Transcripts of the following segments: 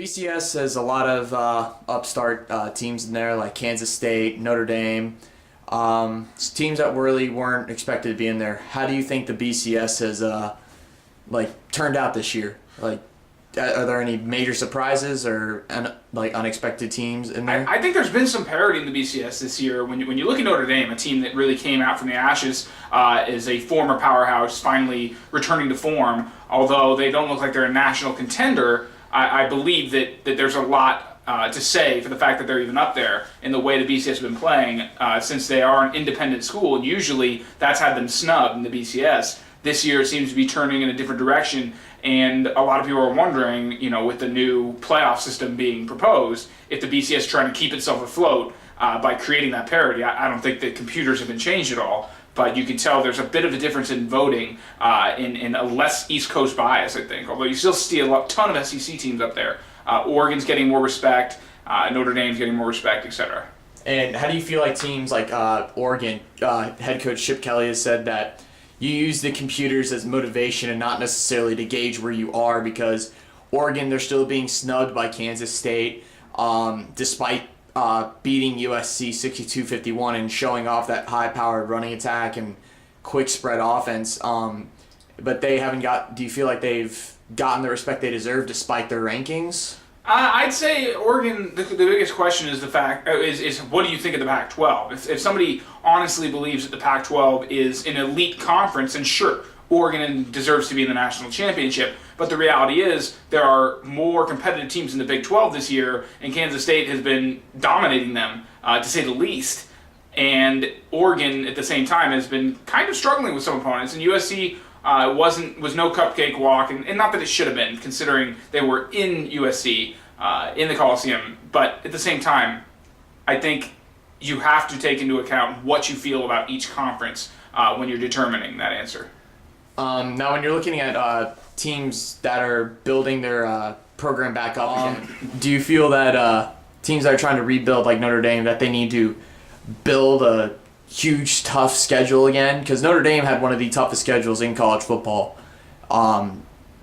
BCS has a lot of upstart teams in there, like Kansas State, Notre Dame, teams that really weren't expected to be in there. How do you think the BCS has turned out this year? Are there any major surprises or unexpected teams in there? I think there's been some parity in the BCS this year. When you look at Notre Dame, a team that really came out from the ashes, is a former powerhouse, finally returning to form. Although they don't look like they're a national contender, I believe that there's a lot to say for the fact that they're even up there in the way the BCS has been playing, since they are an independent school, and usually that's had them snubbed in the BCS. This year it seems to be turning in a different direction, and a lot of people are wondering, with the new playoff system being proposed, if the BCS is trying to keep itself afloat by creating that parity. I don't think that computers have been changed at all, but you can tell there's a bit of a difference in voting, in a less East Coast bias, I think, although you still see a ton of SEC teams up there. Oregon's getting more respect, Notre Dame's getting more respect, etc. And how do you feel like teams like Oregon, head coach Chip Kelly has said that you use the computers as motivation and not necessarily to gauge where you are, because Oregon, they're still being snubbed by Kansas State, despite beating USC 62-51 and showing off that high-powered running attack and quick spread offense. But they haven't do you feel like they've gotten the respect they deserve despite their rankings? I'd say Oregon. The biggest question is is what do you think of the Pac-12? If somebody honestly believes that the Pac-12 is an elite conference, then sure, Oregon deserves to be in the national championship. But the reality is there are more competitive teams in the Big 12 this year, and Kansas State has been dominating them, to say the least. And Oregon, at the same time, has been kind of struggling with some opponents, and USC was no cupcake walk, and not that it should have been, considering they were in USC, in the Coliseum. But at the same time, I think you have to take into account what you feel about each conference when you're determining that answer. Now, when you're looking at teams that are building their program back up again, do you feel that teams that are trying to rebuild, like Notre Dame, that they need to build a huge, tough schedule again? Because Notre Dame had one of the toughest schedules in college football.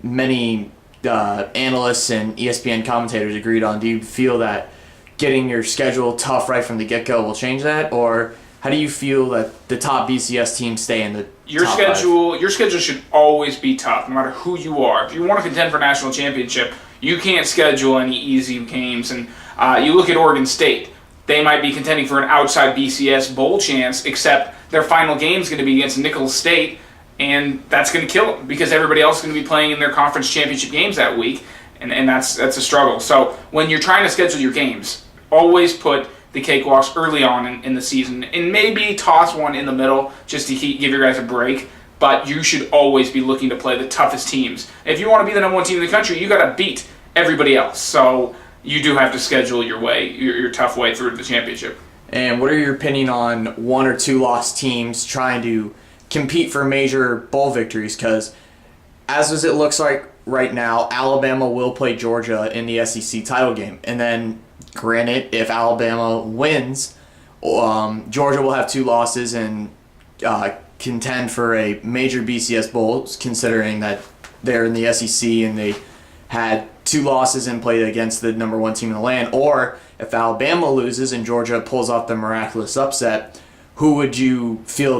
Many analysts and ESPN commentators agreed on. Do you feel that getting your schedule tough right from the get-go will change that? Or how do you feel that the top BCS teams stay in the top five? Your schedule should always be tough, no matter who you are. If you want to contend for a national championship, you can't schedule any easy games. And you look at Oregon State. They might be contending for an outside BCS bowl chance, except their final game is going to be against Nicholls State, and that's going to kill them because everybody else is going to be playing in their conference championship games that week, and that's a struggle. So when you're trying to schedule your games, always put the cakewalks early on in the season, and maybe toss one in the middle just to give your guys a break, but you should always be looking to play the toughest teams. If you want to be the number one team in the country, you got to beat everybody else. So you do have to schedule your tough way through the championship. And what are your opinion on one or two lost teams trying to compete for major bowl victories? Because as it looks like right now, Alabama will play Georgia in the SEC title game. And then, granted, if Alabama wins, Georgia will have two losses and contend for a major BCS bowl, considering that they're in the SEC and they had two losses and played against the number one team in the land. Or if Alabama loses and Georgia pulls off the miraculous upset, who do you feel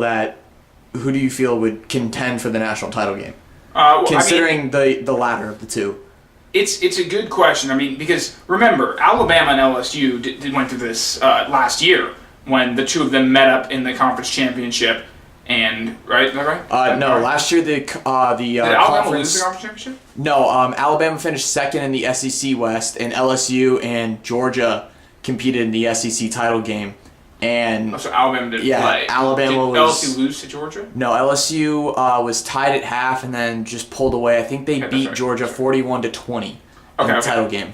would contend for the national title game? Considering the latter of the two. It's a good question. Because remember, Alabama and LSU went through this last year when the two of them met up in the conference championship. And right, is that right? No, last year the did Alabama lose the conference championship? No, Alabama finished second in the SEC West, and LSU and Georgia competed in the SEC title game. And so Alabama didn't play. Alabama did LSU lose to Georgia? No, LSU was tied at half and then just pulled away. I think they beat Georgia 41-20 in the title game.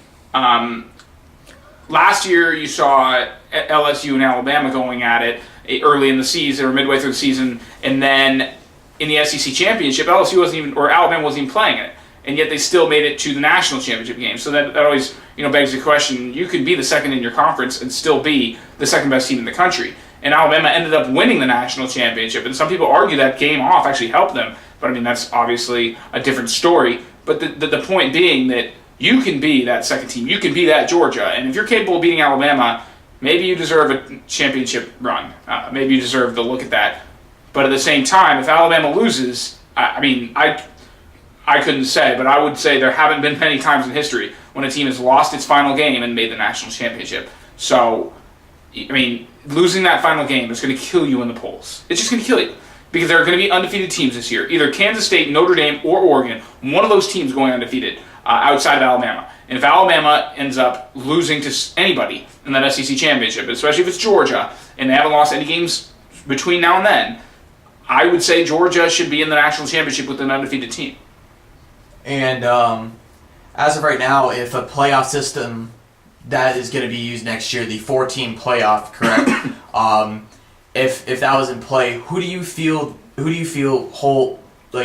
Last year you saw LSU and Alabama going at it early in the season or midway through the season, and then in the SEC championship, Alabama wasn't even playing in it, and yet they still made it to the national championship game. So that always begs the question: you could be the second in your conference and still be the second best team in the country. And Alabama ended up winning the national championship, and some people argue that game off actually helped them. But that's obviously a different story. But the point being that you can be that second team. You can be that Georgia. And if you're capable of beating Alabama, maybe you deserve a championship run. Maybe you deserve to look at that. But at the same time, if Alabama loses, I couldn't say, but I would say there haven't been many times in history when a team has lost its final game and made the national championship. So, losing that final game is going to kill you in the polls. It's just going to kill you. Because there are going to be undefeated teams this year. Either Kansas State, Notre Dame, or Oregon. One of those teams going undefeated outside of Alabama. And if Alabama ends up losing to anybody in that SEC championship, especially if it's Georgia, and they haven't lost any games between now and then, I would say Georgia should be in the national championship with an undefeated team. And as of right now, if a playoff system that is going to be used next year, the 4-team playoff, correct? If that was in play, who do you feel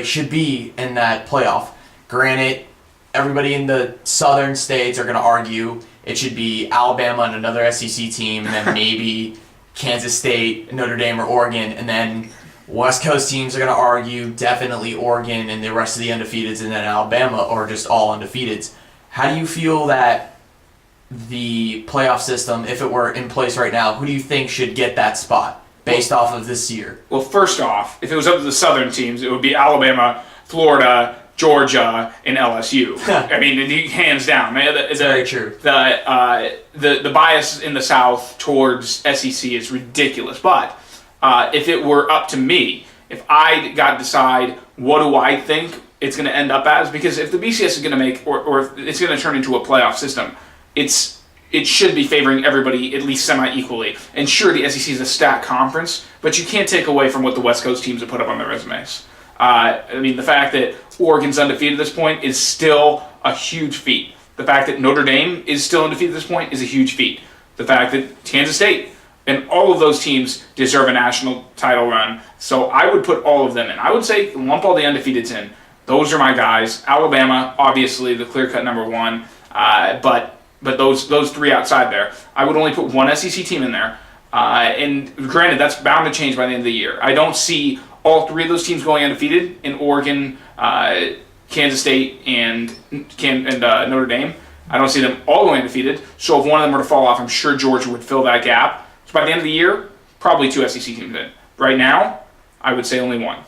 should be in that playoff? Granted, everybody in the southern states are going to argue it should be Alabama and another SEC team, and then maybe Kansas State, Notre Dame, or Oregon, and then West Coast teams are going to argue definitely Oregon and the rest of the undefeateds, and then Alabama, or just all undefeateds. How do you feel that the playoff system, if it were in place right now, who do you think should get that spot based off of this year? Well, first off, if it was up to the southern teams, it would be Alabama, Florida, Georgia, and LSU. Hands down. Very true. The bias in the South towards SEC is ridiculous. But if it were up to me, if I got to decide what do I think it's going to end up as, because if the BCS is going to make, or if it's going to turn into a playoff system, it should be favoring everybody at least semi-equally. And sure, the SEC is a stacked conference, but you can't take away from what the West Coast teams have put up on their resumes. The fact that Oregon's undefeated at this point is still a huge feat. The fact that Notre Dame is still undefeated at this point is a huge feat. The fact that Kansas State and all of those teams deserve a national title run. So I would put all of them in. I would say lump all the undefeateds in. Those are my guys. Alabama, obviously, the clear-cut number one. But those three outside there, I would only put one SEC team in there. And granted, that's bound to change by the end of the year. I don't see all three of those teams going undefeated in Oregon, Kansas State, and Notre Dame. I don't see them all going undefeated. So if one of them were to fall off, I'm sure Georgia would fill that gap. So by the end of the year, probably two SEC teams in. Right now, I would say only one.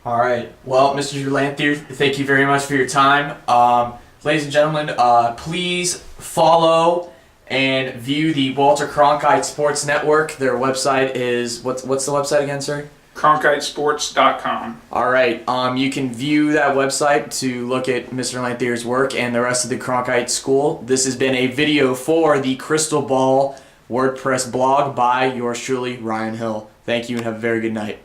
All right. Well, Mr. Lanthier, thank you very much for your time. Ladies and gentlemen, please follow and view the Walter Cronkite Sports Network. Their website is, what's the website again, sir? CronkiteSports.com. All right. You can view that website to look at Mr. Lanthier's work and the rest of the Cronkite School. This has been a video for the Crystal Ball WordPress blog by yours truly, Ryan Hill. Thank you and have a very good night.